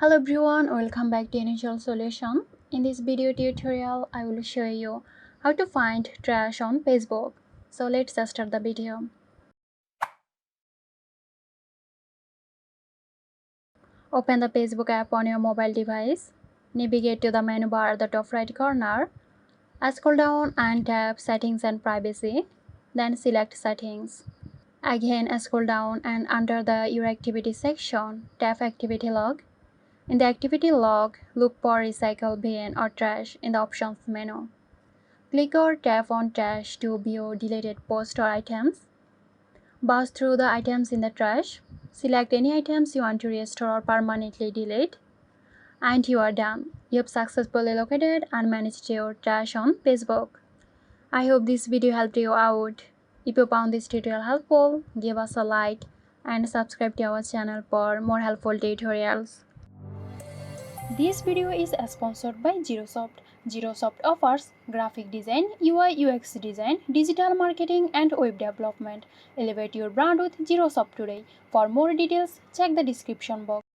Hello everyone, welcome back to Initial Solution. In this video tutorial, I will show you how to find trash on Facebook. So let's start the video. Open the Facebook app on your mobile device. Navigate to the menu bar at the top right corner. Scroll down and tap Settings and Privacy. Then select Settings. Again, scroll down and under the Your Activity section, tap Activity Log. In the activity log, look for recycle bin or trash in the options menu. Click or tap on trash to view deleted posts or items. Browse through the items in the trash. Select any items you want to restore or permanently delete. And you are done. You have successfully located and managed your trash on Facebook. I hope this video helped you out. If you found this tutorial helpful, give us a like and subscribe to our channel for more helpful tutorials. This video is sponsored by Zerosoft. Zerosoft offers graphic design, UI UX design, digital marketing and web development. Elevate your brand with Zerosoft today. For more details, check the description box.